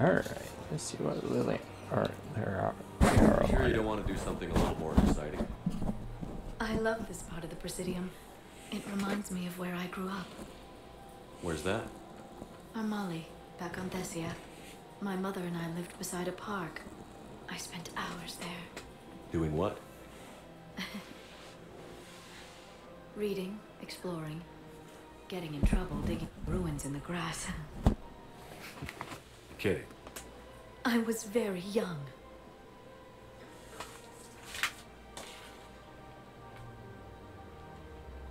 Alright, let's see what Lily or there Sure you don't want to do something a little more exciting? I love this part of the Presidium. It reminds me of where I grew up. Where's that? Armali, back on Thessia. My mother and I lived beside a park. I spent hours there. Doing what? Reading, exploring, getting in trouble digging ruins in the grass. Kidding. I was very young.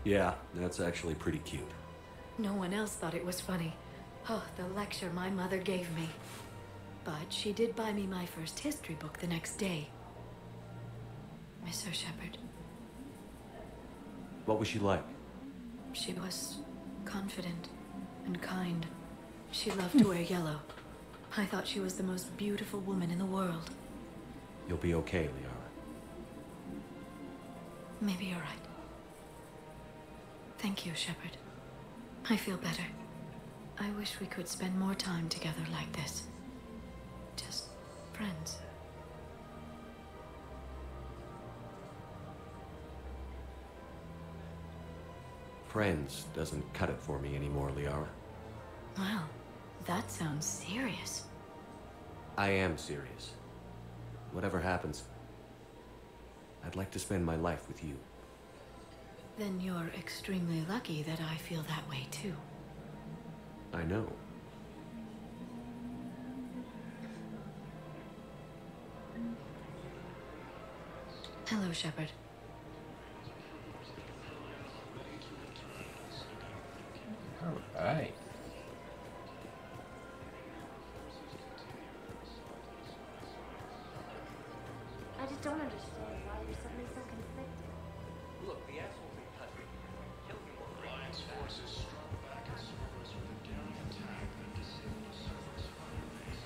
Yeah, that's actually pretty cute. No one else thought it was funny. Oh, the lecture my mother gave me. But she did buy me my first history book the next day. Miss her, Shepard. What was she like? She was confident and kind. She loved to wear yellow. I thought she was the most beautiful woman in the world. You'll be okay, Liara. Maybe you're right. Thank you, Shepard. I feel better. I wish we could spend more time together like this. Just friends. Friends doesn't cut it for me anymore, Liara. Wow, that sounds serious. I am serious. Whatever happens, I'd like to spend my life with you. Then you're extremely lucky that I feel that way too. I know. Hello, Shepard. Alright. I just don't understand why you're suddenly so conflicted. Look, the assholes in custody. Kill him or Alliance forces struck back at servers with a daring attack that disabled servers' firebase.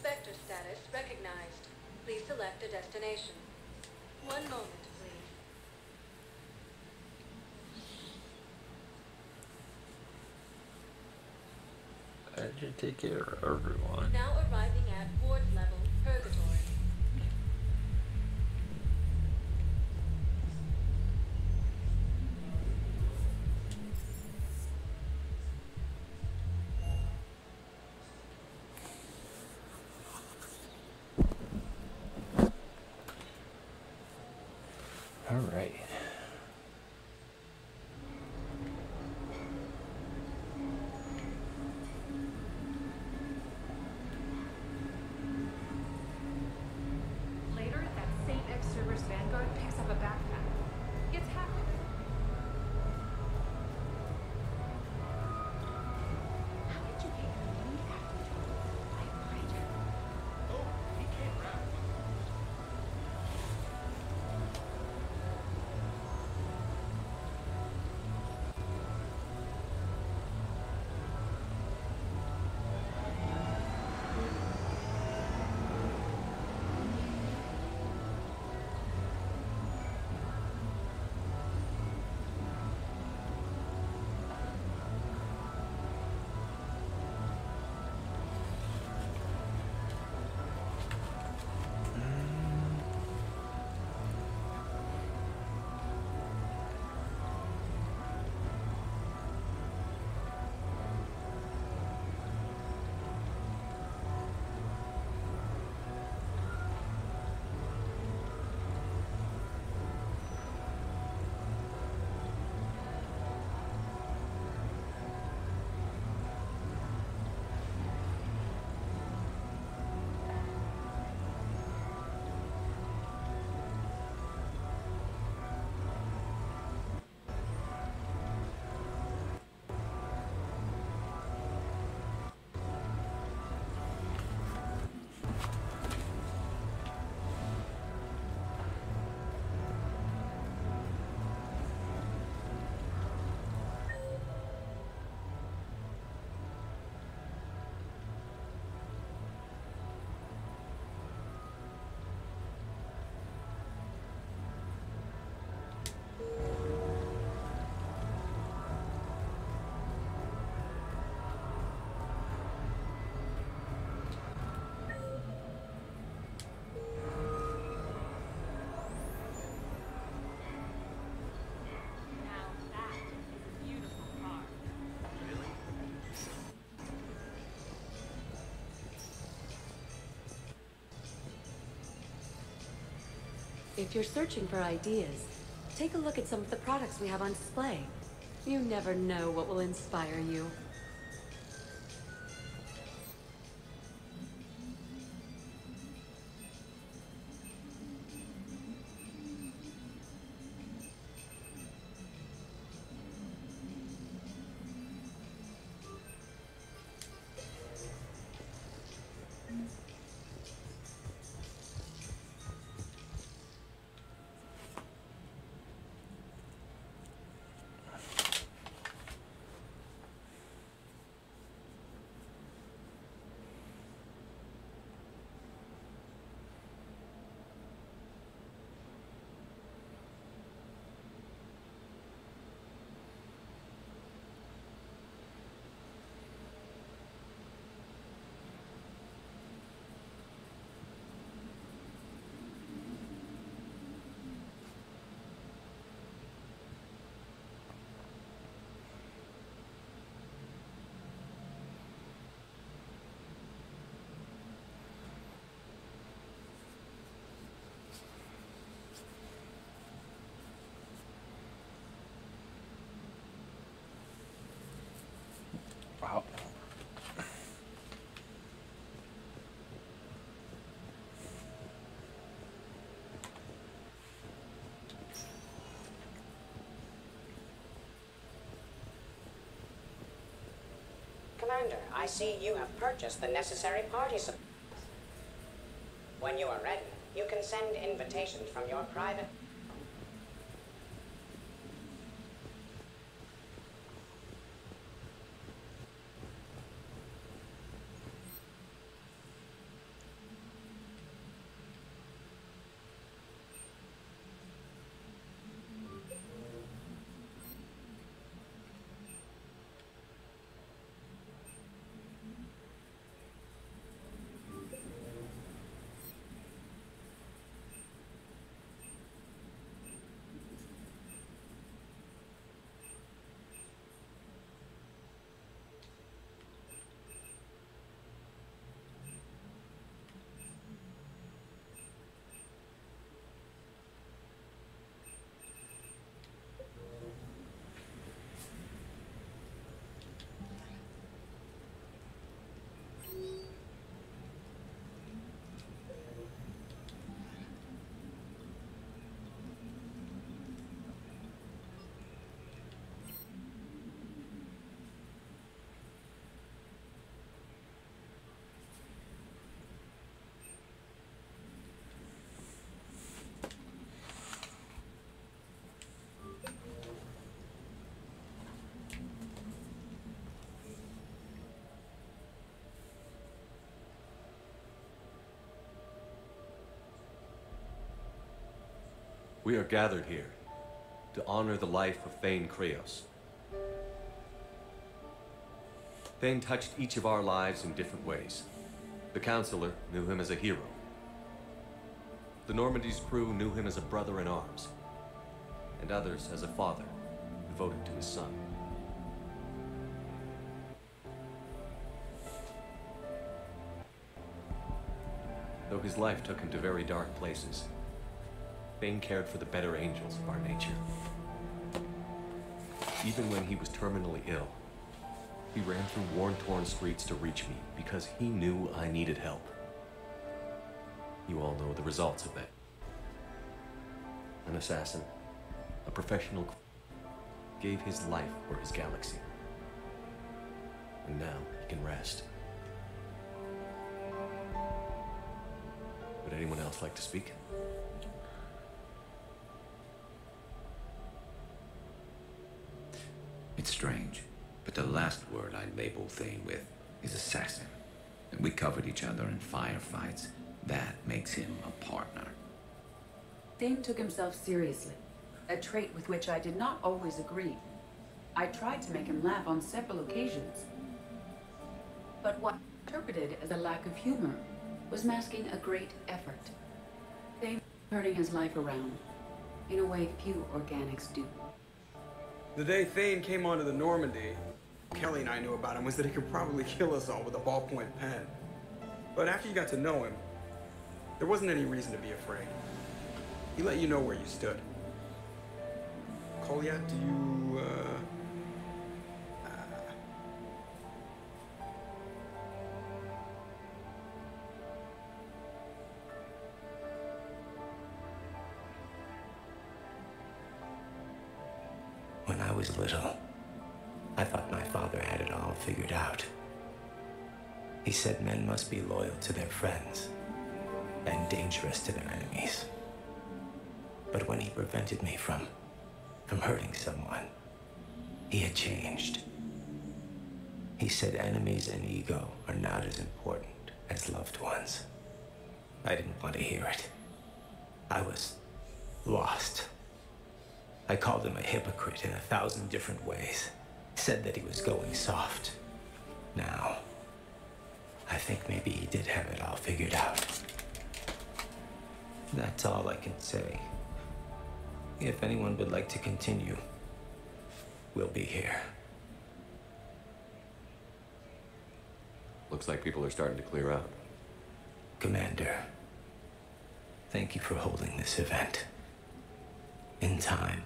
Spectre status recognized. Please select a destination. One moment, please. I should take care of everyone. Now arriving at ward level purgatory. Alright. Later, that same ex-server's Vanguard picks up a backpack. Gets hacked. How did you get your lead after typewriter? Oh, he can't rap. If you're searching for ideas, take a look at some of the products we have on display. You never know what will inspire you. Wow. Commander, I see you have purchased the necessary party supplies. When you are ready, you can send invitations from your private... We are gathered here to honor the life of Thane Kreos. Thane touched each of our lives in different ways. The Counselor knew him as a hero. The Normandy's crew knew him as a brother in arms, and others as a father devoted to his son. Though his life took him to very dark places, Thane cared for the better angels of our nature. Even when he was terminally ill, he ran through worn-torn streets to reach me because he knew I needed help. You all know the results of that. An assassin, a professional, gave his life for his galaxy. And now he can rest. Would anyone else like to speak? It's strange, but the last word I label Thane with is assassin. And we covered each other in firefights. That makes him a partner. Thane took himself seriously, a trait with which I did not always agree. I tried to make him laugh on several occasions. But what I interpreted as a lack of humor was masking a great effort. Thane turning his life around in a way few organics do. The day Thane came onto the Normandy, Kelly and I knew about him was that he could probably kill us all with a ballpoint pen. But after you got to know him, there wasn't any reason to be afraid. He let you know where you stood. Kolya, do you, When I was little, I thought my father had it all figured out. He said men must be loyal to their friends and dangerous to their enemies. But when he prevented me from hurting someone, he had changed. He said enemies and ego are not as important as loved ones. I didn't want to hear it. I was lost. I called him a hypocrite in 1,000 different ways. Said that he was going soft. Now, I think maybe he did have it all figured out. That's all I can say. If anyone would like to continue, we'll be here. Looks like people are starting to clear out. Commander, thank you for holding this event. In time,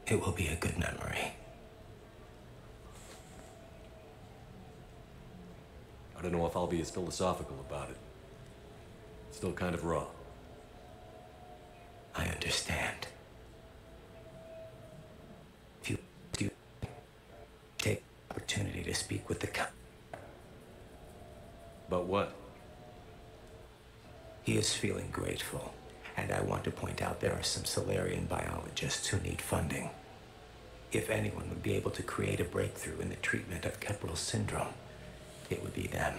it will be a good memory. I don't know if I'll be as philosophical about it. It's still kind of raw. I understand. If you take the opportunity to speak with the About what? He is feeling grateful, and I want to point out there are some Solarian biologists who need funding. If anyone would be able to create a breakthrough in the treatment of Kepler's syndrome, it would be them.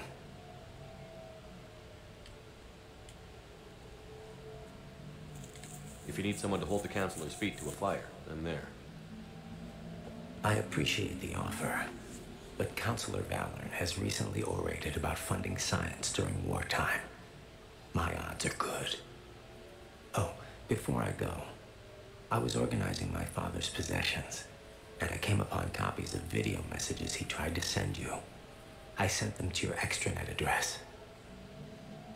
If you need someone to hold the counselor's feet to a fire, I'm there. I appreciate the offer, but Counselor Valorn has recently orated about funding science during wartime. My odds are good. Oh, before I go, I was organizing my father's possessions, and I came upon copies of video messages he tried to send you. I sent them to your extranet address.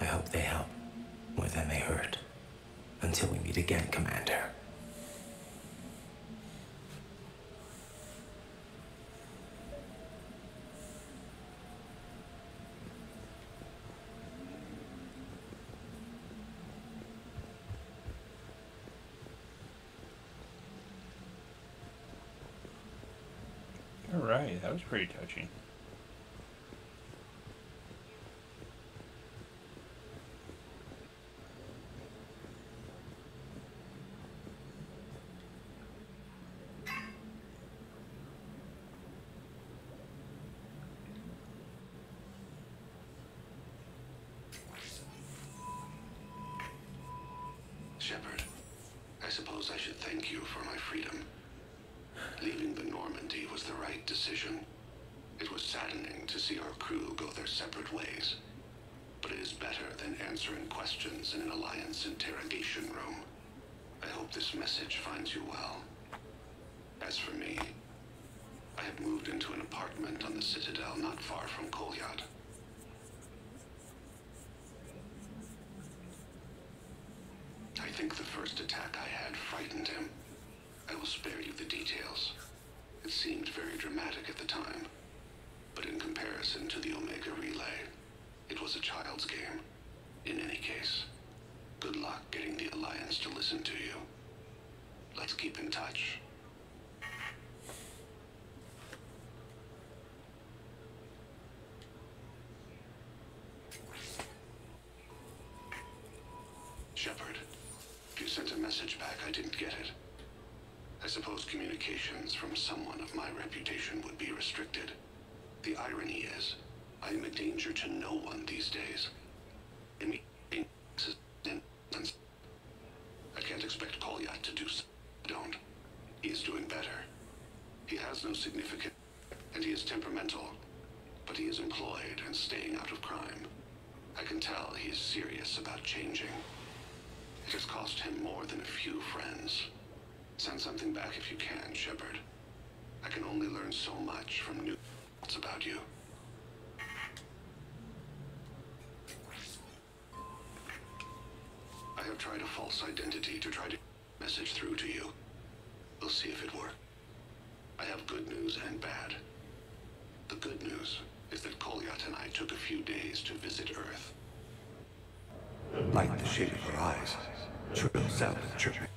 I hope they help more than they hurt. Until we meet again, Commander. All right, that was pretty touching. Shepard, I suppose I should thank you for my freedom. Leaving the Normandy was the right decision. It was saddening to see our crew go their separate ways. But it is better than answering questions in an Alliance interrogation room. I hope this message finds you well. As for me, I have moved into an apartment on the Citadel not far from Kolyat. I think the first attack I had frightened him. I will spare you the details. It seemed very dramatic at the time, but in comparison to the Omega Relay, it was a child's game. In any case, good luck getting the Alliance to listen to you. Let's keep in touch. Shepard, you sent a message back. I didn't get it. I suppose communications from someone of my reputation would be restricted. The irony is, I am a danger to no one these days. I can't expect Kolyat to do so. Don't. He is doing better. He has no significance, and he is temperamental, but he is employed and staying out of crime. I can tell he is serious about changing. It has cost him more than a few friends. Send something back if you can, Shepard. I can only learn so much from new thoughts about you. I have tried a false identity to try to message through to you. We'll see if it works. I have good news and bad. The good news is that Kolyat and I took a few days to visit Earth. Like the shape of her eyes, shrill sound of chirping.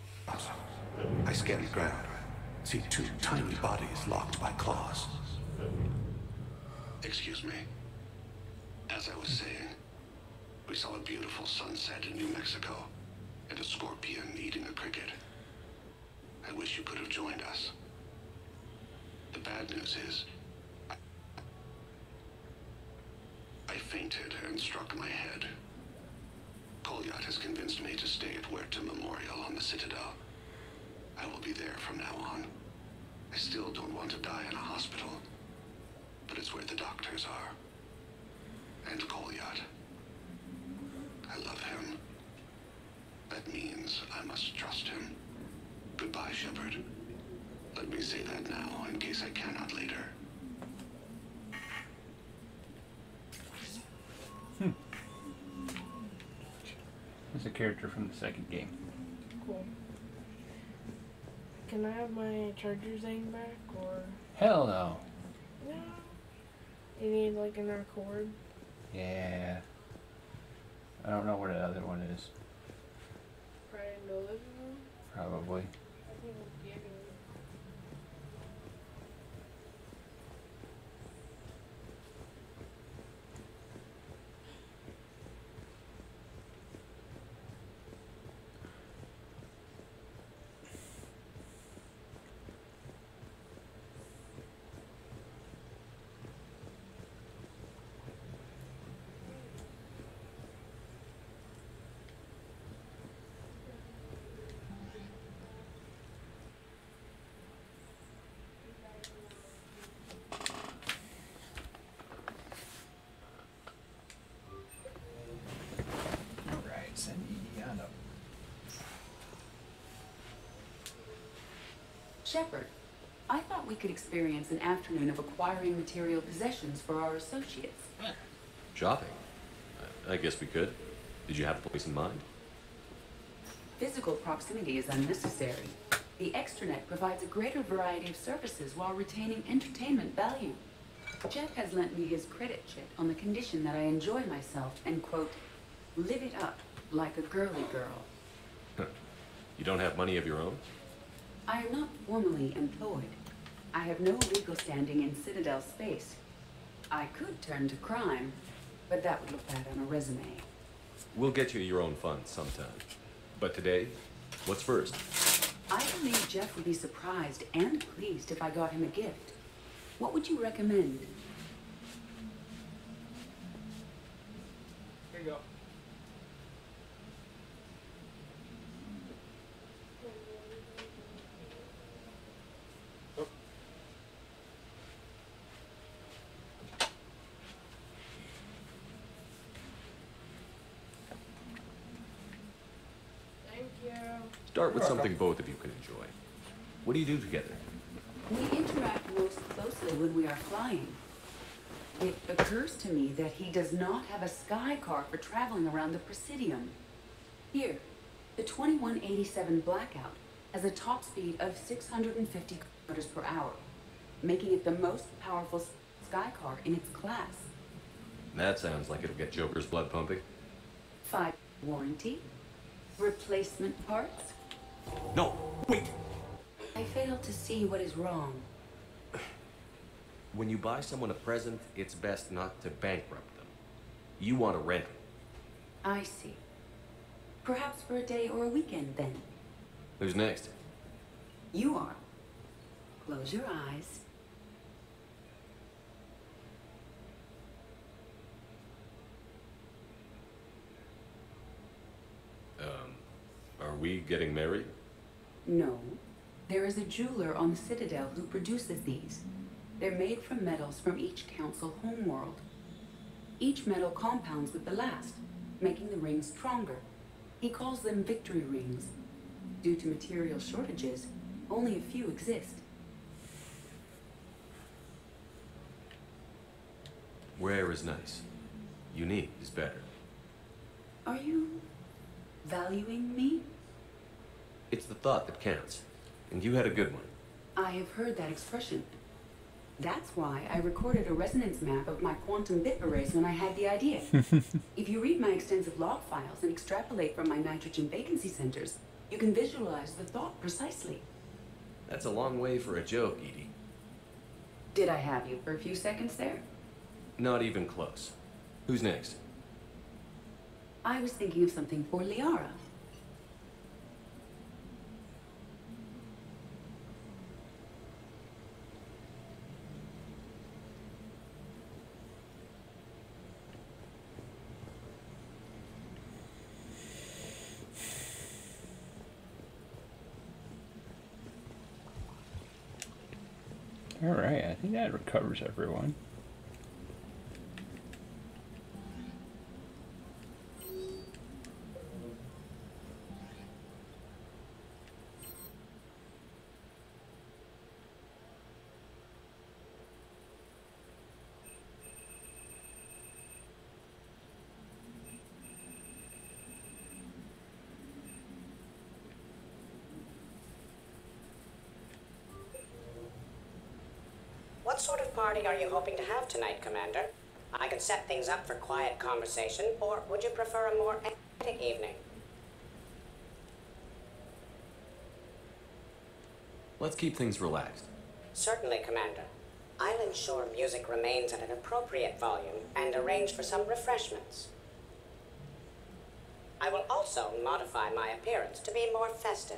I scan the ground, see two tiny bodies locked by claws. Excuse me. As I was saying, we saw a beautiful sunset in New Mexico, and a scorpion eating a cricket. I wish you could have joined us. The bad news is, I fainted and struck my head. Kolyat has convinced me to stay at Huerta Memorial on the Citadel. I will be there from now on. I still don't want to die in a hospital, but it's where the doctors are. And Kolyat. I love him. That means I must trust him. Goodbye, Shepard. Let me say that now, in case I cannot later. It's a character from the second game. Cool. Can I have my charger thing back, or? Hell no. No. You need like another cord? Yeah. I don't know where the other one is. Probably in the living room? Probably. I think we'll give it. Alright, send Indiana. Shepard, I thought we could experience an afternoon of acquiring material possessions for our associates. Shopping? I guess we could. Did you have a place in mind? Physical proximity is unnecessary. The extranet provides a greater variety of services while retaining entertainment value. Jeff has lent me his credit check on the condition that I enjoy myself and, quote, live it up like a girly girl. You don't have money of your own? I am not formally employed. I have no legal standing in Citadel space. I could turn to crime, but that would look bad on a resume. We'll get you your own funds sometime. But today, what's first? I believe Jeff would be surprised and pleased if I got him a gift. What would you recommend? Here you go. Thank you. Start with something both of you can enjoy. What do you do together? We interact most closely when we are flying. It occurs to me that he does not have a sky car for traveling around the Presidium. Here, the 2187 Blackout has a top speed of 650 kilometers per hour, making it the most powerful sky car in its class. That sounds like it'll get Joker's blood pumping. 5 warranty, replacement parts. No, wait! I fail to see what is wrong. When you buy someone a present, it's best not to bankrupt them. You want to rent it. I see. Perhaps for a day or a weekend, then. Who's next? You are. Close your eyes. Are we getting married? No. There is a jeweler on the Citadel who produces these. They're made from metals from each council homeworld. Each metal compounds with the last, making the rings stronger. He calls them victory rings. Due to material shortages, only a few exist. Rare is nice. Unique is better. Are you Valuing me? It's the thought that counts. And you had a good one. I have heard that expression. That's why I recorded a resonance map of my quantum bit arrays when I had the idea. If you read my extensive log files and extrapolate from my nitrogen vacancy centers, you can visualize the thought precisely. That's a long way for a joke, Edie. Did I have you for a few seconds there? Not even close. Who's next? I was thinking of something for Liara. Alright, I think that recovers everyone. What sort of party are you hoping to have tonight, Commander? I could set things up for quiet conversation, or would you prefer a more energetic evening? Let's keep things relaxed. Certainly, Commander. I'll ensure music remains at an appropriate volume and arrange for some refreshments. I will also modify my appearance to be more festive.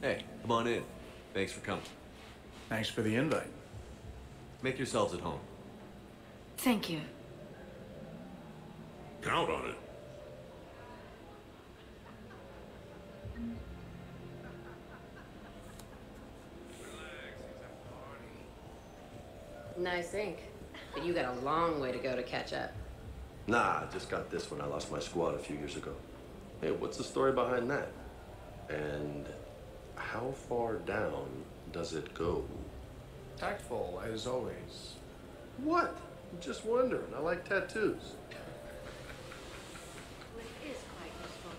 Hey, come on in. Thanks for coming. Thanks for the invite. Make yourselves at home. Thank you. Count on it. Nice ink. But you got a long way to go to catch up. Nah, I just got this when I lost my squad a few years ago. Hey, what's the story behind that? And how far down does it go? Tactful, as always. What? I'm just wondering. I like tattoos. It is quite useful.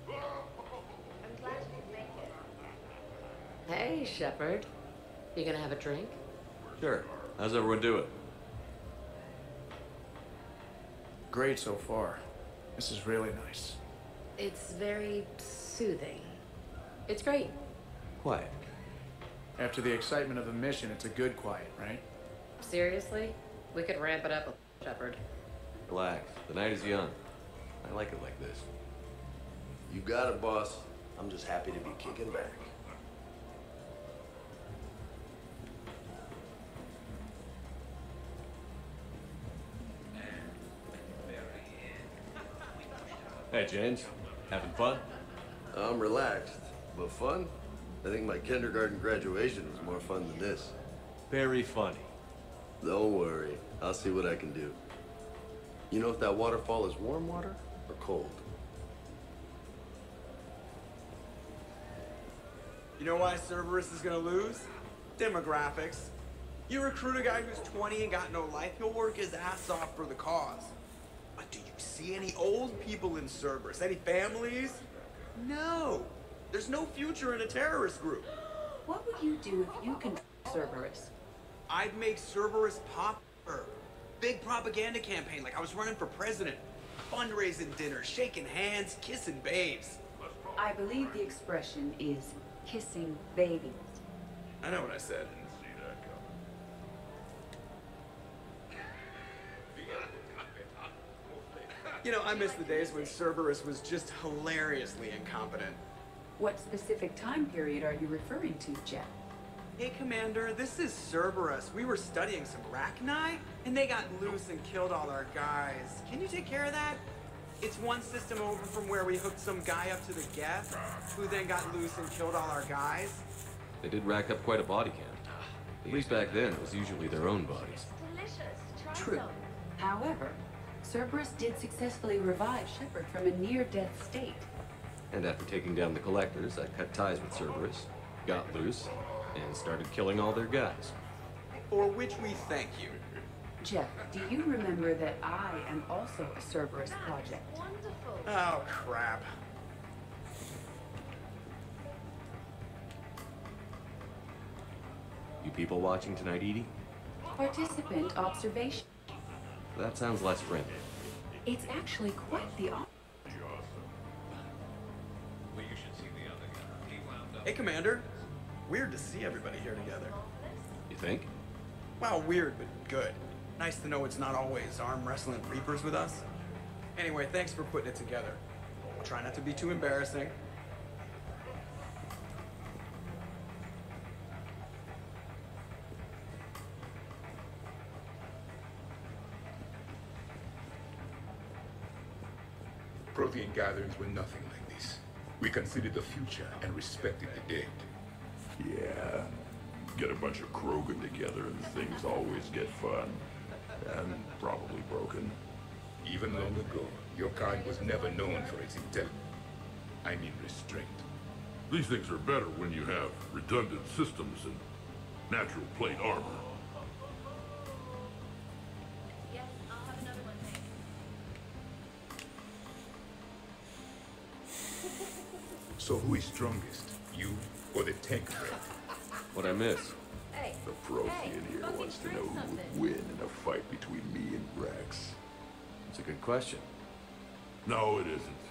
I'm glad you could make it. Hey, Shepard. You gonna have a drink? Sure. How's everyone doing? Great so far. This is really nice. It's very soothing. It's great. Quiet. After the excitement of the mission, it's a good quiet, right? Seriously? We could ramp it up with Shepard. Relax. The night is young. I like it like this. You got it, boss. I'm just happy to be kicking back. Hey, James. Having fun? I'm relaxed, but fun? I think my kindergarten graduation was more fun than this. Very funny. Don't worry. I'll see what I can do. You know if that waterfall is warm water or cold? You know why Cerberus is gonna lose? Demographics. You recruit a guy who's 20 and got no life, he'll work his ass off for the cause. But do you see any old people in Cerberus? Any families? No. There's no future in a terrorist group. What would you do if you controlled Cerberus? I'd make Cerberus popular. Big propaganda campaign like I was running for president. Fundraising dinner, shaking hands, kissing babes. I believe the expression is kissing babies. I know what I said. You know, I miss the days when Cerberus was just hilariously incompetent. What specific time period are you referring to, Jeff? Hey, Commander, this is Cerberus. We were studying some Rachni, and they got loose and killed all our guys. Can you take care of that? It's one system over from where we hooked some guy up to the Geth, who then got loose and killed all our guys. They did rack up quite a body count. At least back then, it was usually their own bodies. Delicious. True. However, Cerberus did successfully revive Shepard from a near-death state. And after taking down the collectors, I cut ties with Cerberus, got loose, and started killing all their guys. For which we thank you. Jeff, do you remember that I am also a Cerberus project? Wonderful. Oh, crap. You people watching tonight, Edie? Participant observation. That sounds less friendly. It's actually quite the opposite. Hey, Commander. Weird to see everybody here together. You think? Well, weird, but good. Nice to know it's not always arm wrestling reapers with us. Anyway, thanks for putting it together. I'll try not to be too embarrassing. Prothean gatherings were nothing like this. We considered the future and respected the dead. Yeah. Get a bunch of Krogan together and things always get fun. And probably broken. Even long ago, your kind was never known for its intelligence. I mean restraint. These things are better when you have redundant systems and natural plate armor. Yes, I'll have another one, thanks. So who is strongest? You or the tank threat? What'd I miss? Hey. The Prothean here wants to know who would win in a fight between me and Rex. It's a good question. No, it isn't.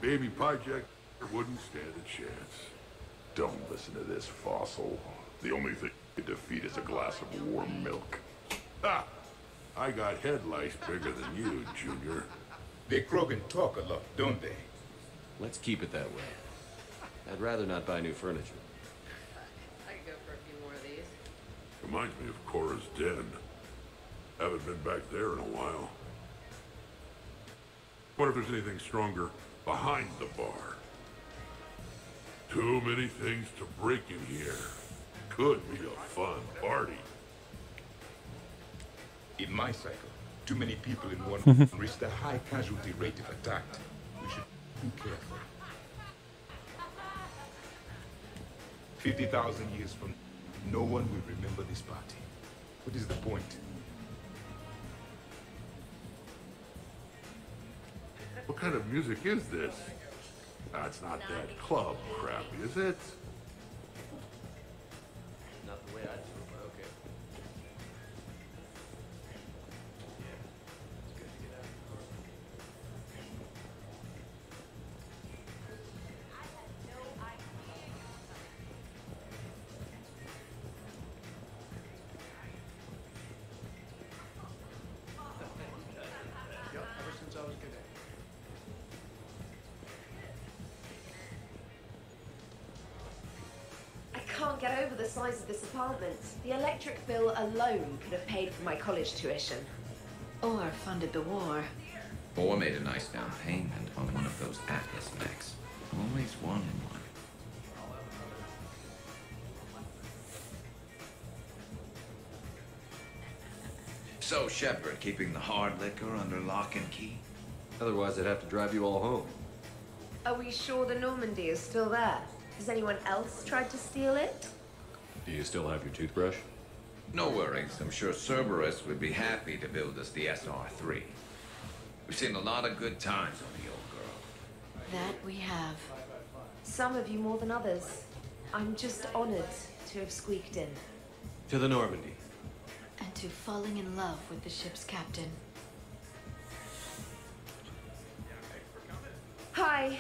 Baby Project wouldn't stand a chance. Don't listen to this fossil. The only thing to defeat is a glass of warm milk. Ha! I got head lice bigger than you, Junior. The Krogan talk a lot, don't they? Let's keep it that way. I'd rather not buy new furniture. I could go for a few more of these. Reminds me of Cora's den. Haven't been back there in a while. Wonder if there's anything stronger behind the bar. Too many things to break in here. Could be a fun party. In my cycle, too many people in one risk the high casualty rate if attacked. We should be careful. 50,000 years from no one will remember this party. What is the point? What kind of music is this? That's not that club crap, is it? Not the way I do it, but okay. Yep, ever since I was good. I can't get over the size of this apartment. The electric bill alone could have paid for my college tuition. Or funded the war. Or made a nice down payment on one of those Atlas mechs. Always one in one. So, Shepard, keeping the hard liquor under lock and key? Otherwise, I'd have to drive you all home. Are we sure the Normandy is still there? Has anyone else tried to steal it? Do you still have your toothbrush? No worries. I'm sure Cerberus would be happy to build us the SR3. We've seen a lot of good times on the old girl. That we have. Some of you more than others. I'm just honored to have squeaked in. To the Normandy. And to falling in love with the ship's captain. Hi.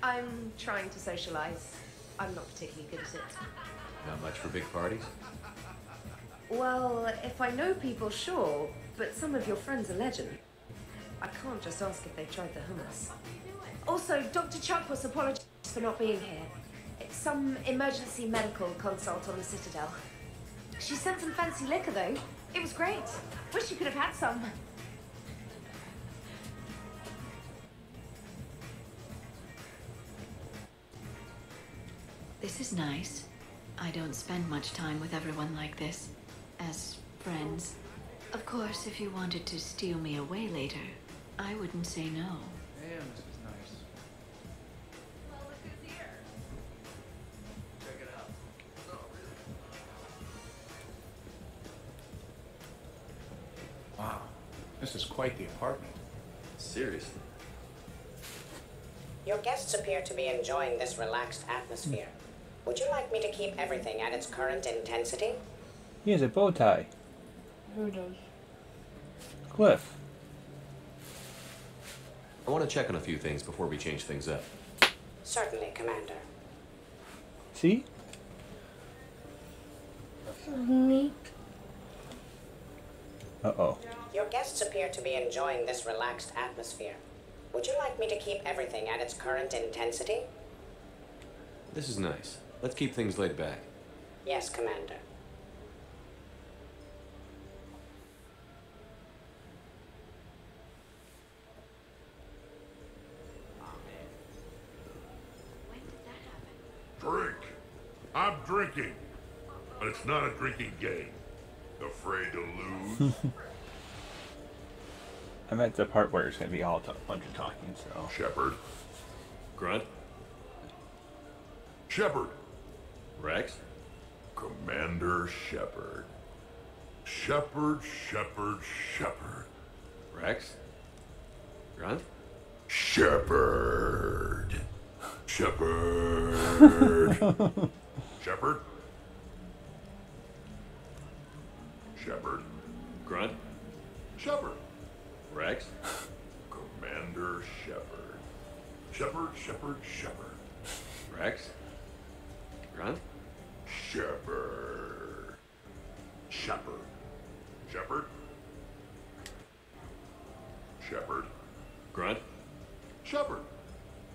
I'm trying to socialize. I'm not particularly good at it. Not much for big parties? Well, if I know people, sure. But some of your friends are legend. I can't just ask if they've tried the hummus. Also, Dr. Chuck was apologized for not being here. It's some emergency medical consult on the Citadel. She sent some fancy liquor, though. It was great. Wish you could have had some. This is nice. I don't spend much time with everyone like this. As friends. Of course, if you wanted to steal me away later, I wouldn't say no. Damn, this is nice. This is quite the apartment. Seriously. Your guests appear to be enjoying this relaxed atmosphere. Would you like me to keep everything at its current intensity? He has a bow tie. Who does? Cliff. I want to check on a few things before we change things up. Certainly, Commander. See? Neat. Uh-oh. Your guests appear to be enjoying this relaxed atmosphere. Would you like me to keep everything at its current intensity? This is nice. Let's keep things laid back. Yes, Commander. Drink. I'm drinking. But it's not a drinking game. Afraid to lose? I'm at the part where it's going to be all a bunch of talking, so... Shepard. Grunt. Shepard. Rex. Commander Shepard. Shepard, Shepard, Shepard. Rex. Grunt. Shepard. Shepard. Shepard. Shepard. Grunt. Shepard. Rex. Commander Shepard. Shepard, Shepard, Shepard. Rex. Grunt. Shepard. Shepard. Shepard. Shepard. Grunt. Shepard.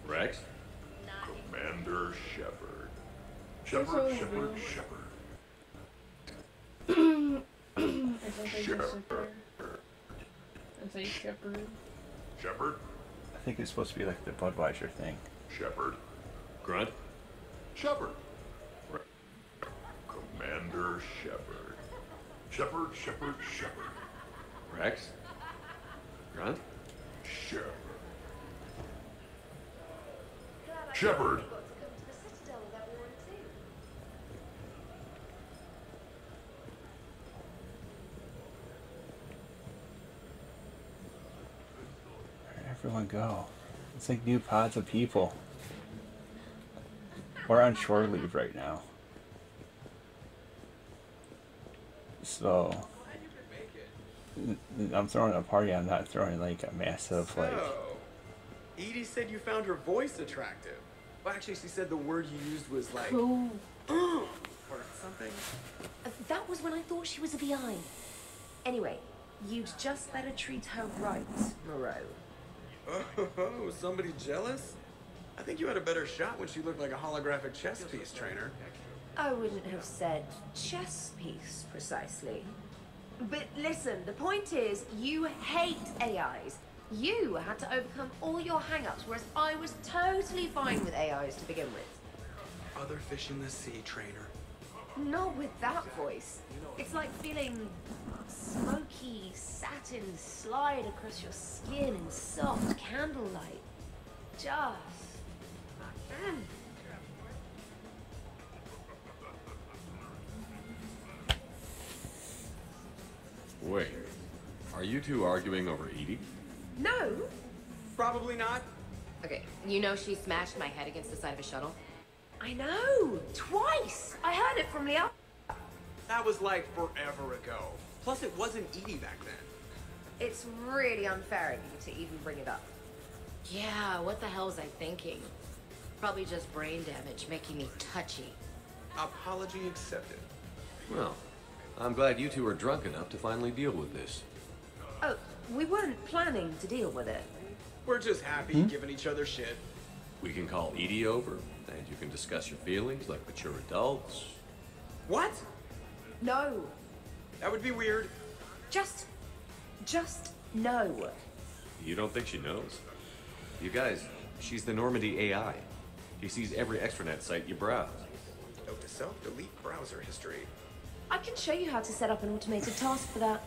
Rex. Commander Shepard. Shepard, Shepard, Shepard. Shepard. It's a shepherd. Shepard. I think it's supposed to be like the Budweiser thing. Shepard. Grunt. Shepard. Commander Shepard. Shepard, Shepard, Shepard. Rex. Grunt. Shepard. Shepard. Where'd everyone go? It's like new pods of people. We're on shore leave right now. So... I'm throwing a party, I'm not throwing like a massive like... Edie said you found her voice attractive. Well, actually, she said the word you used was like... Cool. Or something. That was when I thought she was a VI. Anyway, you'd just better treat her right, Moreau. Oh, somebody jealous? I think you had a better shot when she looked like a holographic chess piece, trainer. I wouldn't have said chess piece, precisely. But listen, the point is, you hate AIs. You had to overcome all your hang-ups, whereas I was totally fine with AIs to begin with. Other fish in the sea, trainer. Not with that voice. It's like feeling smoky satin slide across your skin in soft candlelight. Just... Wait. Are you two arguing over Edie? No. Probably not. Okay, you know she smashed my head against the side of a shuttle? I know. Twice. I heard it from Leo. That was like forever ago. Plus, it wasn't Edie back then. It's really unfair of you to even bring it up. Yeah, what the hell was I thinking? Probably just brain damage making me touchy. Apology accepted. Well, I'm glad you two are drunk enough to finally deal with this. Oh, we weren't planning to deal with it. We're just happy giving each other shit. We can call Edie over, and you can discuss your feelings like mature adults. What? No. That would be weird. Just no. You don't think she knows? You guys, she's the Normandy AI. She sees every extranet site you browse. Note to self, delete browser history. I can show you how to set up an automated task for that.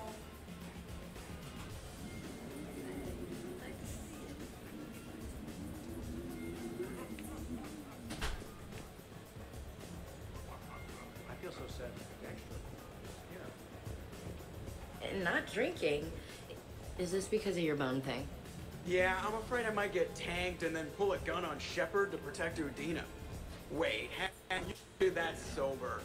I feel so sad. Not drinking. Is this because of your bone thing? Yeah, I'm afraid I might get tanked and then pull a gun on Shepard to protect Udina. Wait, you did that sober.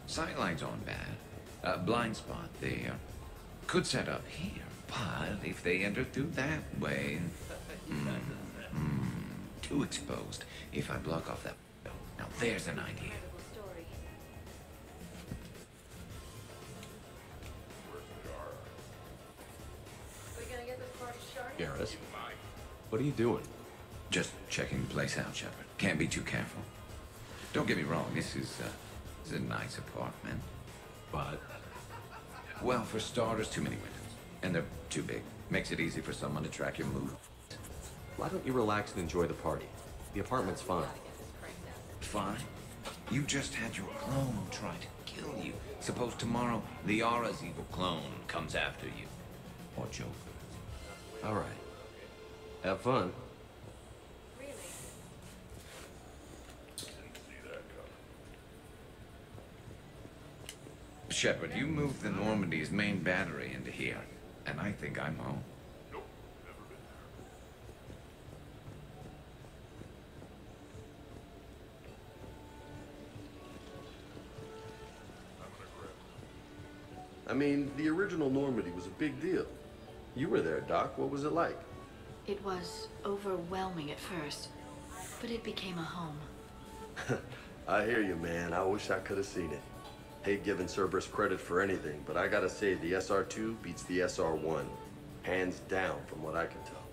Sightline's on bad. Blind spot there. Could set up here, but if they enter through that way... too exposed if I block off that window. Now there's an idea. Garrus, what are you doing? Just checking the place out, Shepard. Can't be too careful. Don't get me wrong, this is a nice apartment. But? Well, for starters, too many windows. And they're too big. Makes it easy for someone to track your move. Why don't you relax and enjoy the party? The apartment's fine. Fine? You just had your clone try to kill you. Suppose tomorrow the Aura's evil clone comes after you. Or Joker. All right. Have fun. Shepard, you moved the Normandy's main battery into here, and I think I'm home. I mean, the original Normandy was a big deal. You were there, Doc. What was it like? It was overwhelming at first, but it became a home. I hear you, man. I wish I could have seen it. Hate giving Cerberus credit for anything, but I gotta say the SR2 beats the SR1. Hands down, from what I can tell.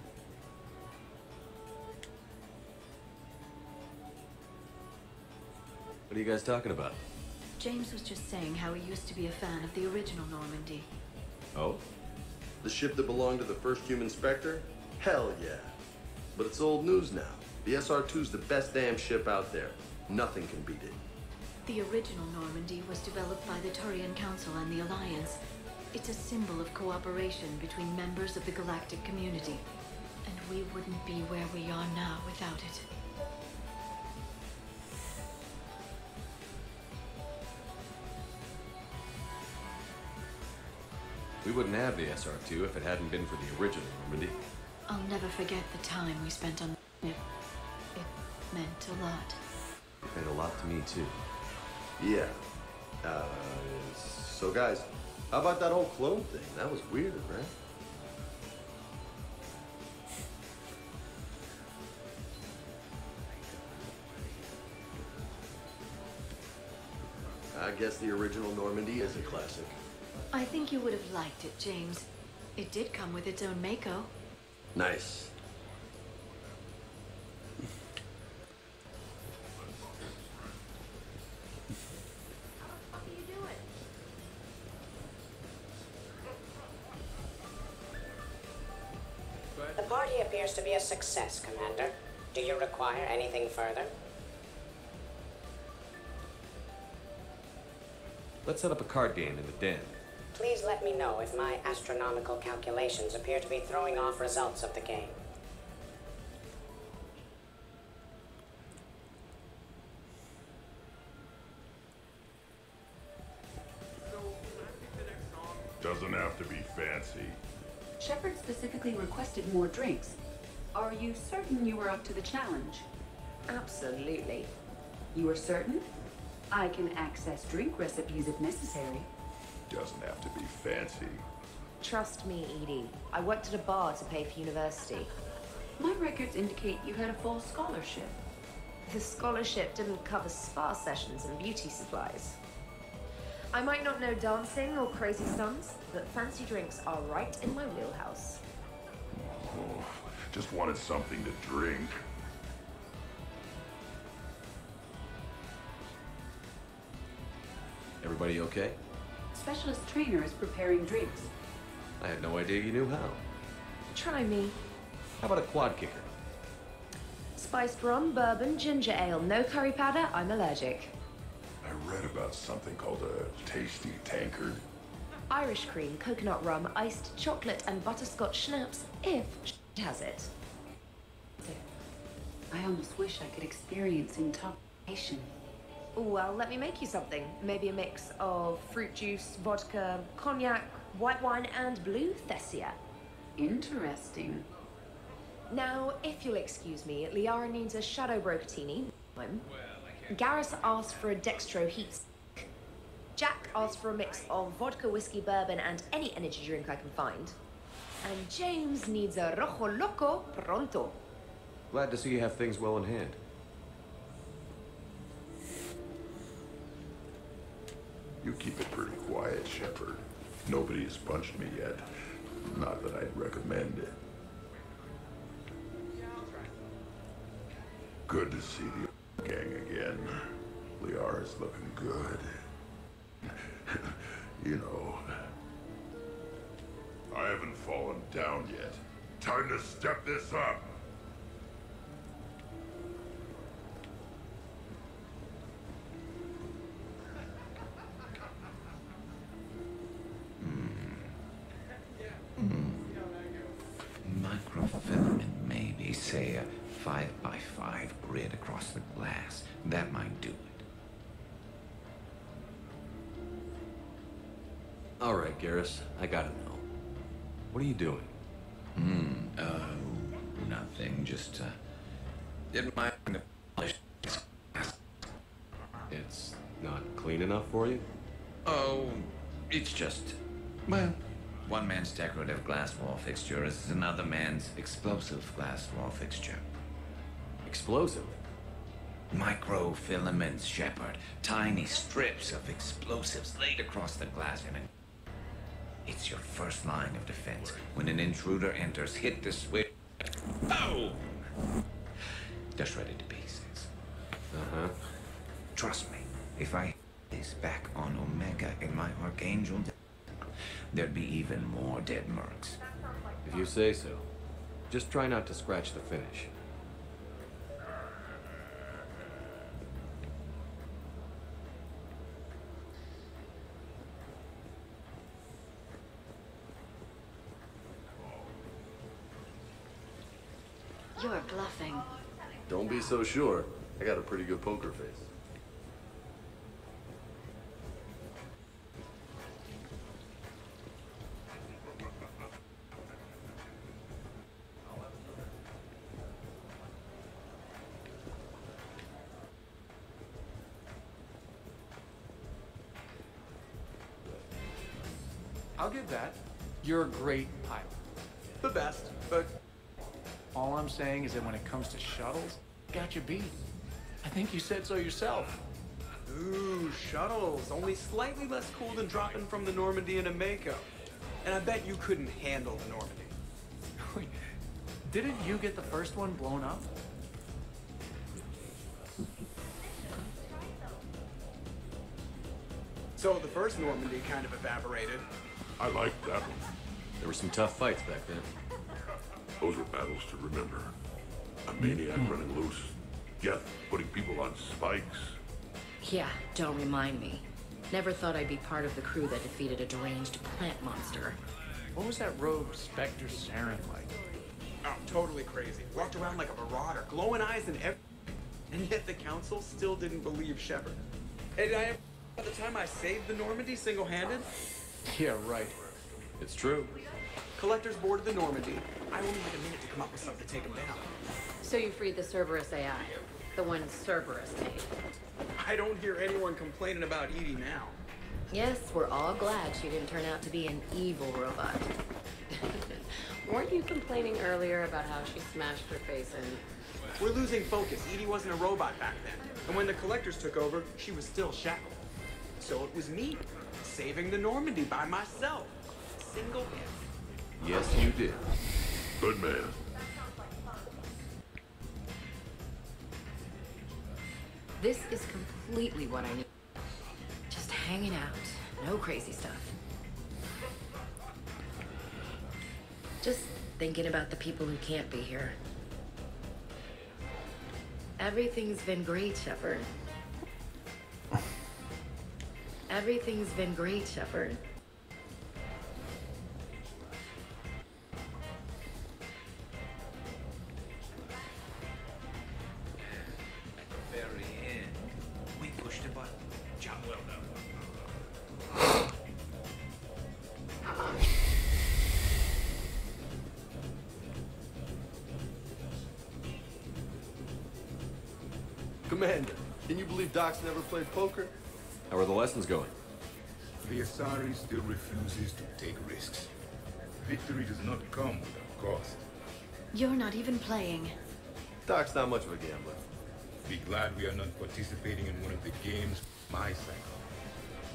What are you guys talking about? James was just saying how he used to be a fan of the original Normandy. Oh? The ship that belonged to the first human Spectre? Hell yeah. But it's old news now. The SR2's the best damn ship out there. Nothing can beat it. The original Normandy was developed by the Turian Council and the Alliance. It's a symbol of cooperation between members of the galactic community. And we wouldn't be where we are now without it. We wouldn't have the SR2 if it hadn't been for the original Normandy. I'll never forget the time we spent on it. It meant a lot. It meant a lot to me, too. Yeah. So guys, how about that whole clone thing? That was weird, right? I guess the original Normandy is a classic. I think you would have liked it, James. It did come with its own Mako. Nice. The party appears to be a success, Commander. Do you require anything further? Let's set up a card game in the den. Please let me know if my astronomical calculations appear to be throwing off results of the game. Doesn't have to be fancy. Shepard specifically requested more drinks. Are you certain you were up to the challenge? Absolutely. You are certain? I can access drink recipes if necessary. Doesn't have to be fancy. Trust me, Edie. I worked at a bar to pay for university. My records indicate you had a full scholarship. The scholarship didn't cover spa sessions and beauty supplies. I might not know dancing or crazy stunts, but fancy drinks are right in my wheelhouse. Oh, just wanted something to drink. Everybody okay? Specialist trainer is preparing drinks. I had no idea you knew how. Try me. How about a quad kicker? Spiced rum, bourbon, ginger ale, no curry powder, I'm allergic. I read about something called a tasty tankard. Irish cream, coconut rum, iced chocolate, and butterscotch schnapps, if has it. I almost wish I could experience intoxication. Well, let me make you something. Maybe a mix of fruit juice, vodka, cognac, white wine, and blue Thessia. Interesting. Now, if you'll excuse me, Liara needs a shadow brocatini. Garrus asked for a dextro heat. Jack asked for a mix of vodka, whiskey, bourbon, and any energy drink I can find. And James needs a rojo loco pronto. Glad to see you have things well in hand. You keep it pretty quiet, Shepard. Nobody has punched me yet. Not that I'd recommend it. Good to see the gang again. Liara's looking good. You know, I haven't fallen down yet. Time to step this up. Microfilament, maybe. Say a 5x5 grid across the glass. That might do it. All right, Garrus, I gotta know. What are you doing? Nothing. Just, didn't mind the polish. It's not clean enough for you? Oh, it's just, well, one man's decorative glass wall fixture is another man's explosive glass wall fixture. Explosive? Microfilaments, Shepard. Tiny strips of explosives laid across the glass in it. It's your first line of defense. When an intruder enters, hit the switch. Boom! They're shredded to pieces. Uh-huh. Trust me, if I hit this back on Omega in my Archangel, there'd be even more dead mercs. If you say so. Just try not to scratch the finish. You're bluffing. Don't be so sure. I got a pretty good poker face. I'll give that. You're a great pilot. The best, but all I'm saying is that when it comes to shuttles, got you beat. I think you said so yourself. Ooh, shuttles. Only slightly less cool than dropping from the Normandy into Mako. And I bet you couldn't handle the Normandy. Wait, didn't you get the first one blown up? So the first Normandy kind of evaporated. I liked that one. There were some tough fights back then. Those were battles to remember. A maniac running loose. Geth putting people on spikes. Yeah, don't remind me. Never thought I'd be part of the crew that defeated a deranged plant monster. What was that rogue Spectre Saren like? Oh, totally crazy. Walked around like a marauder, glowing eyes and everything. And yet the council still didn't believe Shepard. And by the time I saved the Normandy single-handed? Yeah, right. It's true. Collectors boarded the Normandy. I only had a minute to come up with something to take them down. So you freed the Cerberus AI, the one Cerberus made. I don't hear anyone complaining about Edie now. Yes, we're all glad she didn't turn out to be an evil robot. Weren't you complaining earlier about how she smashed her face in? We're losing focus. Edie wasn't a robot back then. And when the collectors took over, she was still shackled. So it was me, saving the Normandy by myself. Single-handed. Yes, you did. Good man. This is completely what I need. Just hanging out. No crazy stuff. Just thinking about the people who can't be here. Everything's been great, Shepard. Everything's been great, Shepard. Commander, can you believe Doc's never played poker? How are the lessons going? The Asari still refuses to take risks. Victory does not come without cost. You're not even playing. Doc's not much of a gambler. Be glad we are not participating in one of the games my side.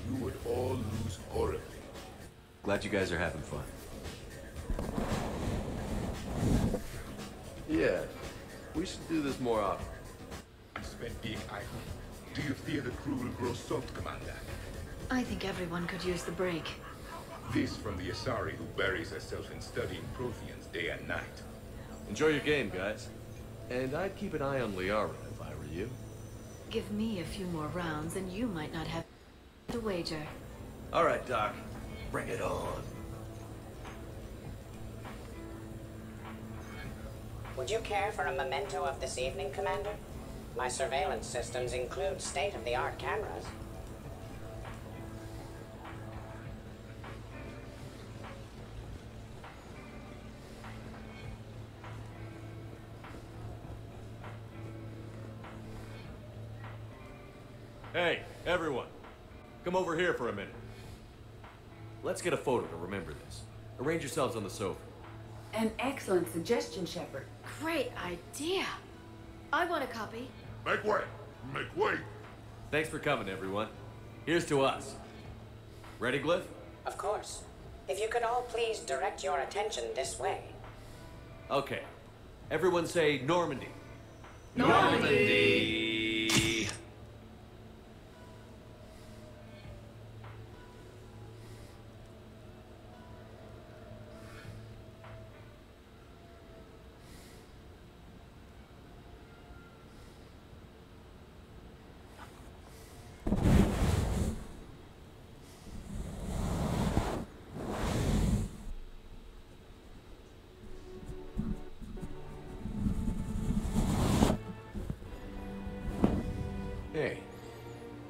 You would all lose horribly. Glad you guys are having fun. Yeah, we should do this more often. You spent being idle. Do you fear the crew will grow salt, Commander? I think everyone could use the break. This from the Asari who buries herself in studying Protheans day and night. Enjoy your game, guys. And I'd keep an eye on Liara if I were you. Give me a few more rounds and you might not have the wager. All right, Doc. Bring it on. Would you care for a memento of this evening, Commander? My surveillance systems include state-of-the-art cameras. Hey, everyone. Come over here for a minute. Let's get a photo to remember this. Arrange yourselves on the sofa. An excellent suggestion, Shepard. Great idea. I want a copy. Make way! Make way! Thanks for coming, everyone. Here's to us. Ready, Glyph? Of course. If you could all please direct your attention this way. Okay. Everyone say Normandy. Normandy! Hey.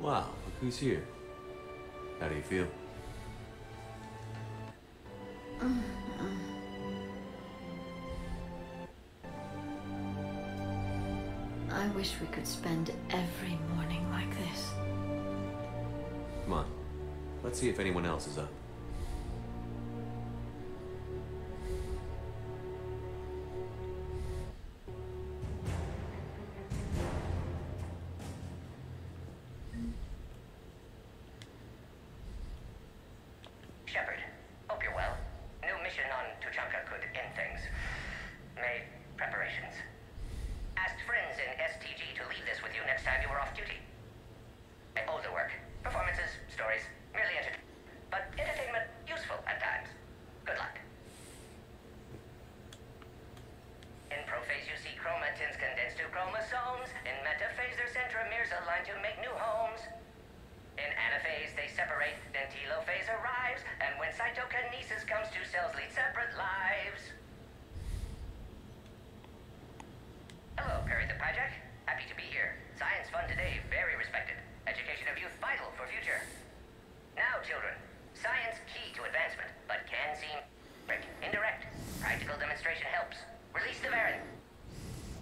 Wow, look who's here. How do you feel? I wish we could spend every morning like this. Come on. Let's see if anyone else is up. Shepard, hope you're well. New mission on Tuchanka could end things. Made preparations. Asked friends in STG to leave this with you next time you were off duty. Older work. Performances, stories, merely entertainment. But entertainment useful at times. Good luck. In prophase you see chromatins condensed to chromosomes. In metaphase their centromeres align to make new homes. In anaphase they separate, then telophase arrives, and when cytokinesis comes, two cells lead separate lives. Hello, Perry the Project. Happy to be here. Science fun today, very respected. Education of youth vital for future. Now, children, science key to advancement, but can seem indirect. Practical demonstration helps. Release the variant.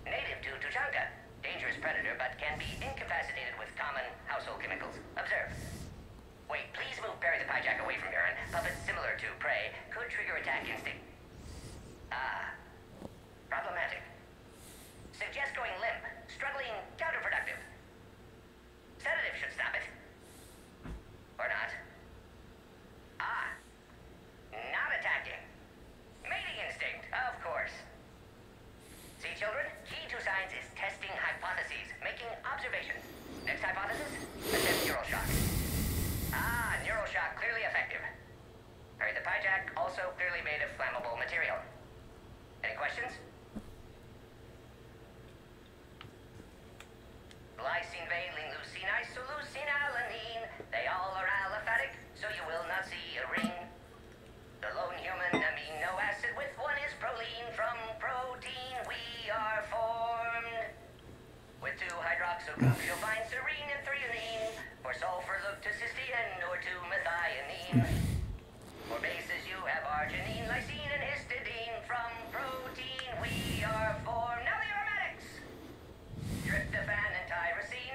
Native to Tuchanka. Dangerous predator, but can be incapacitated with common household chemicals. Observe. Wait, please move Perry the Pyjack away from Baron. Puppets similar to prey could trigger attack instinct. Ah. Problematic. Suggest going limp. Struggling counterproductive. Sedative should stop it. Or not. Ah. Not attacking. Mating instinct, of course. See, children? Key to science is testing hypotheses, making observations. Next hypothesis? Attempt neural shock. Ah, neural shock clearly effective. Perry the Pyjack also clearly made of flammable material. Any questions? Glycine, valine, leucine, isoleucine, alanine. They all are aliphatic, so you will not see a ring. The lone human amino acid with one is proline. From protein we are formed. With two hydroxyl groups you'll find serine and threonine. For sulfur look to cysteine or to methionine. For bases you have arginine, lysine, and histidine. From protein we are formed. Now the aromatics. Tryptophan and tyrosine.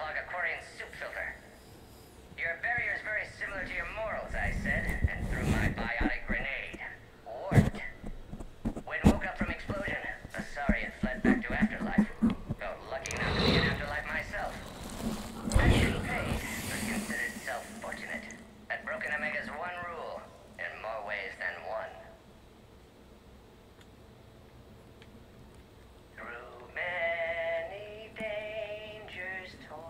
clog a Quarian soup filter. Your barrier is very similar to your morals, I said, and threw my biotic grenade. Worked. When woke up from explosion, sorry had fled back to afterlife. Felt lucky enough to be in afterlife myself. Actually paid, but considered self-fortunate. That broken Omega's one rule, in more ways than one. Through many dangers torn.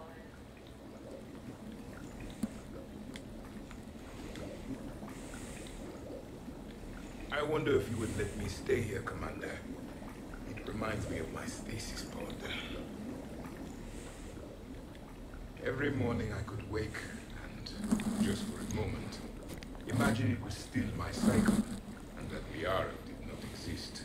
I wonder if you would let me stay here, Commander. It reminds me of my stasis pod. Every morning I could wake and, just for a moment, imagine it was still my cycle and that Liara did not exist.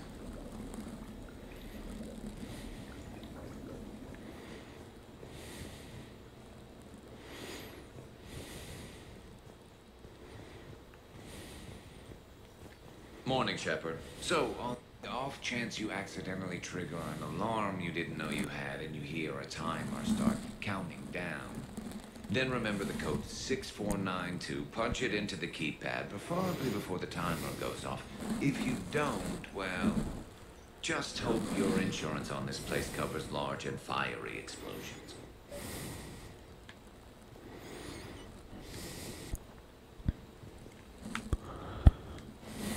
Morning, Shepard. So, on the off chance you accidentally trigger an alarm you didn't know you had and you hear a timer start counting down, then remember the code 6492. Punch it into the keypad, preferably before the timer goes off. If you don't, well, just hope your insurance on this place covers large and fiery explosions.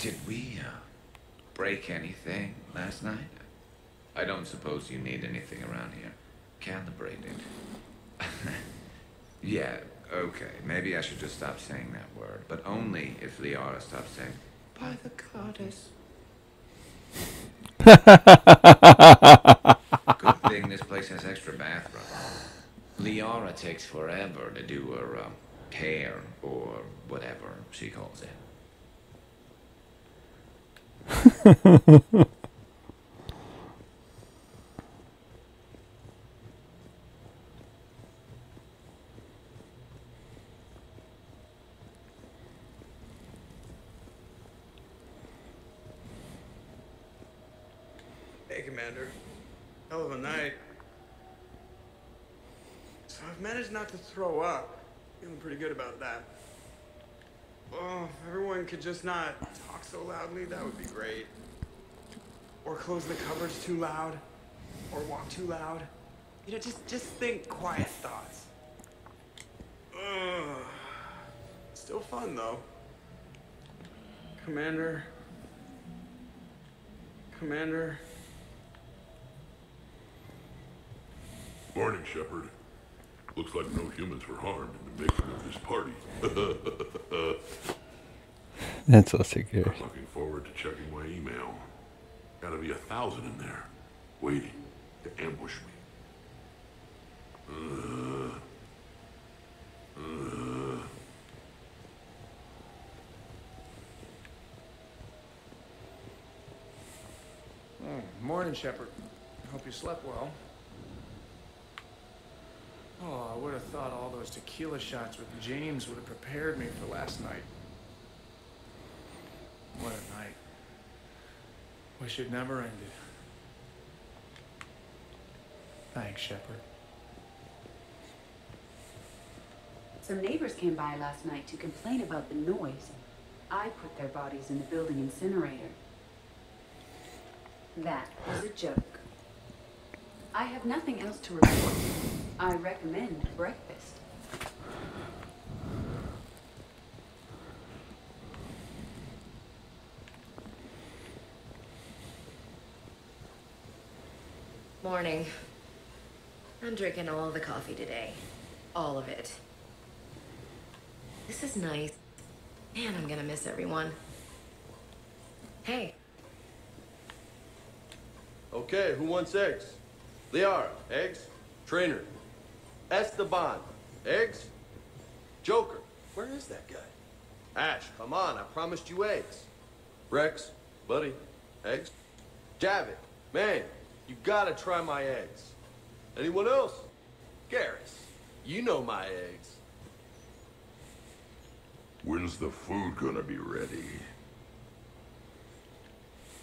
Did we, break anything last night? I don't suppose you need anything around here. Calibrated. Yeah, okay. Maybe I should just stop saying that word. But only if Liara stops saying, by the goddess. Good thing this place has extra bathrooms. Liara takes forever to do her, hair, or whatever she calls it. Hey, Commander. Hell of a night. So I've managed not to throw up. Feeling pretty good about that. Oh, if everyone could just not talk so loudly, that would be great. Or close the cupboards too loud. Or walk too loud. You know, just think quiet thoughts. Ugh. Still fun, though. Commander. Commander. Morning, Shepard. Looks like no humans were harmed in the making of this party. That's so secure. I'm looking forward to checking my email. Gotta be 1,000 in there, waiting to ambush me. Morning, Shepard. Hope you slept well. Oh, I would have thought all those tequila shots with James would have prepared me for last night. What a night. Wish it never ended. Thanks, Shepard. Some neighbors came by last night to complain about the noise. I put their bodies in the building incinerator. That was a joke. I have nothing else to report. I recommend breakfast. Morning. I'm drinking all the coffee today. All of it. This is nice. Man, I'm gonna miss everyone. Hey. Okay, who wants eggs? Liara, eggs? Trainer. Esteban, eggs? Joker, where is that guy? Ash, come on, I promised you eggs. Rex, buddy, eggs? Javik, man, you gotta try my eggs. Anyone else? Garrus, you know my eggs. When's the food gonna be ready?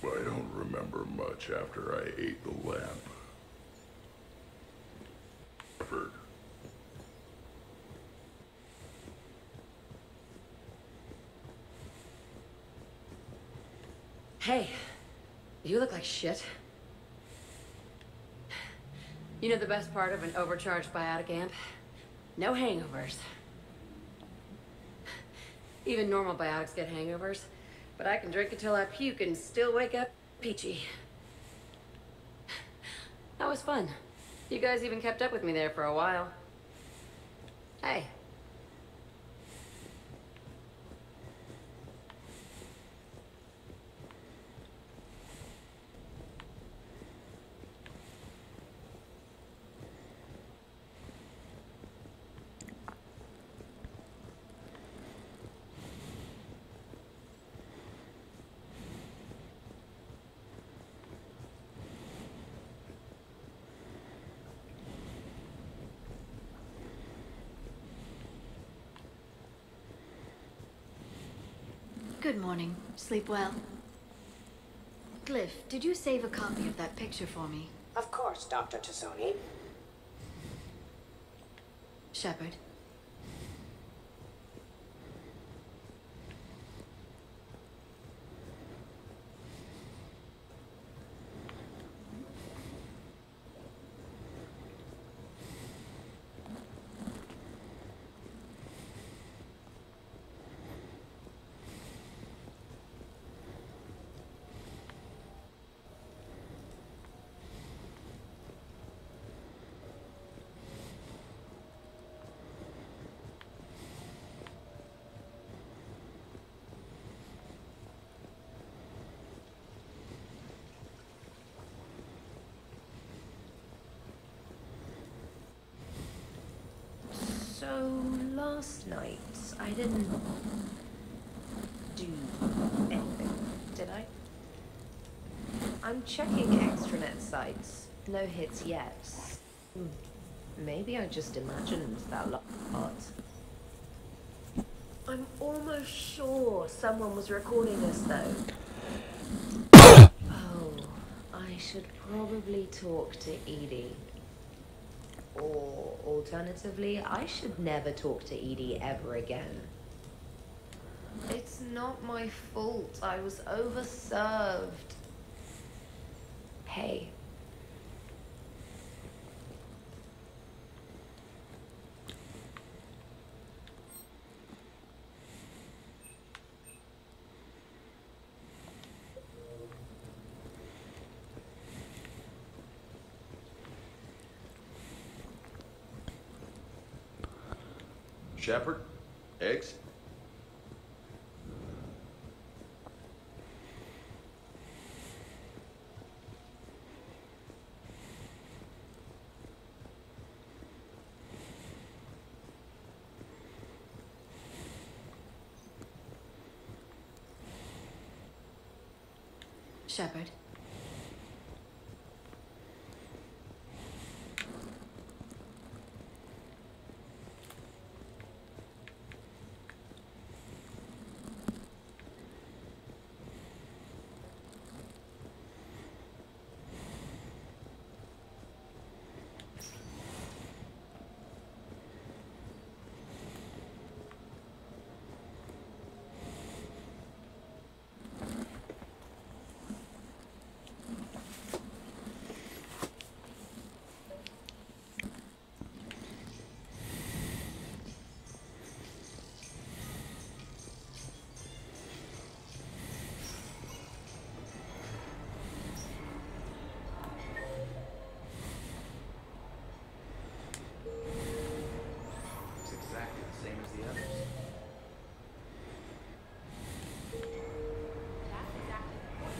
I don't remember much after I ate the lamp. Shepard, Hey, you look like shit. You know the best part of an overcharged biotic amp? No hangovers. Even normal biotics get hangovers, but I can drink until I puke and still wake up peachy. That was fun. You guys even kept up with me there for a while. Hey. Good morning. Sleep well. Glyph, did you save a copy of that picture for me? Of course, Dr. Tassoni. Shepard. So, last night, I didn't do anything, did I? I'm checking extranet sites. No hits yet. Maybe I just imagined that lot. I'm almost sure someone was recording us, though. Oh, I should probably talk to Edie. Or, alternatively, I should never talk to Edie ever again. It's not my fault. I was overserved. Hey. Shepard? Eggs? Shepard. It's exactly the same as the others. That's exactly the point.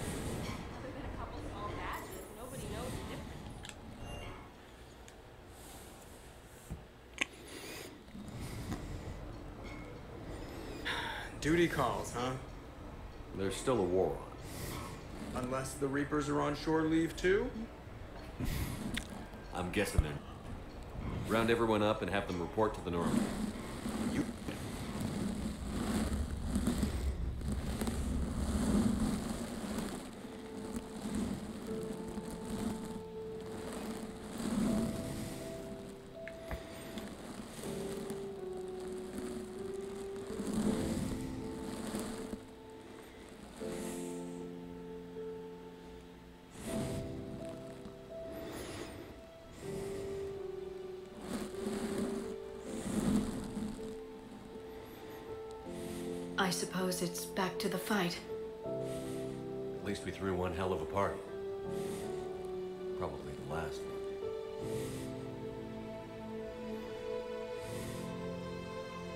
Other than a couple small badges, nobody knows the difference. Duty calls, huh? There's still a war on. Unless the Reapers are on shore leave too? I'm guessing then. Round everyone up and have them report to the Normandy. You... I suppose it's back to the fight. At least we threw one hell of a party. Probably the last one.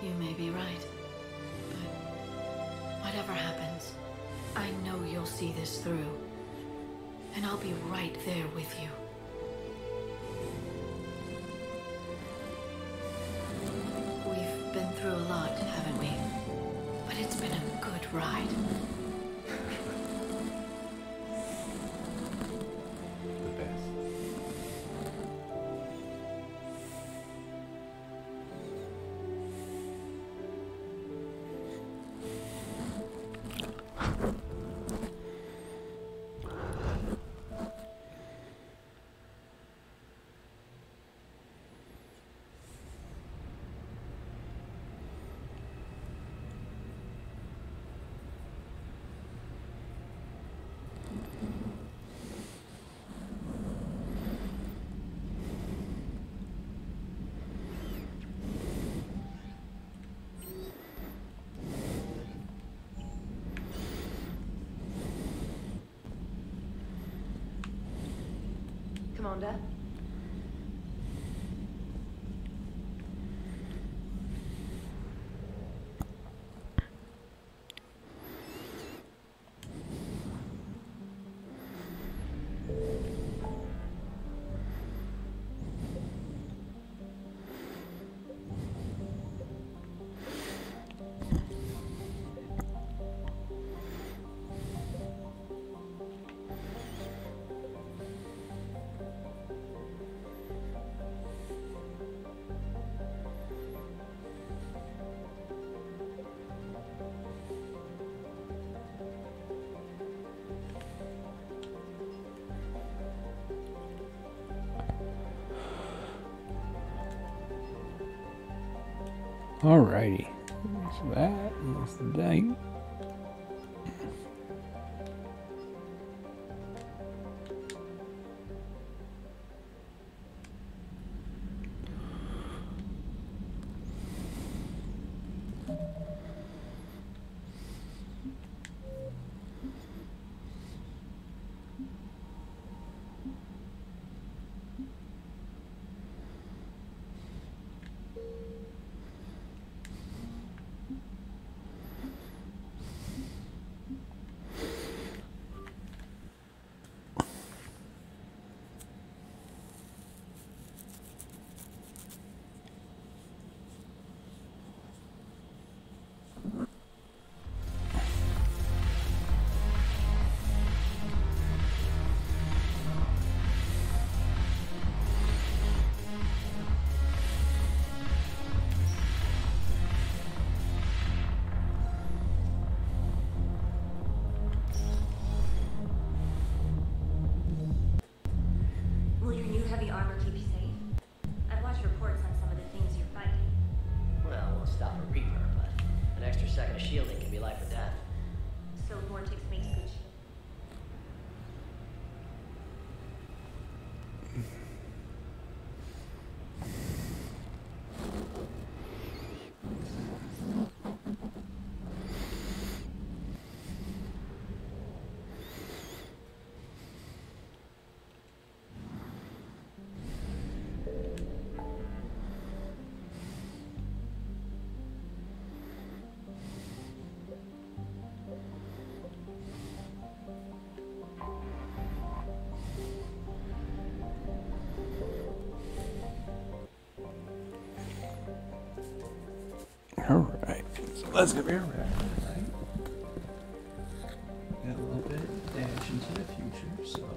You may be right. But whatever happens, I know you'll see this through. And I'll be right there with you. We've been through a lot, haven't we? But it's been a good ride. The best. Commander? Alrighty, so that is the date. Will your new heavy armor keep you safe? I've watched reports on some of the things you're fighting. Well, we'll stop a Reaper, but an extra second of shielding can be life or death. So Vortex makes good Alright, so let's get real right. Got a little bit of dash into the future, so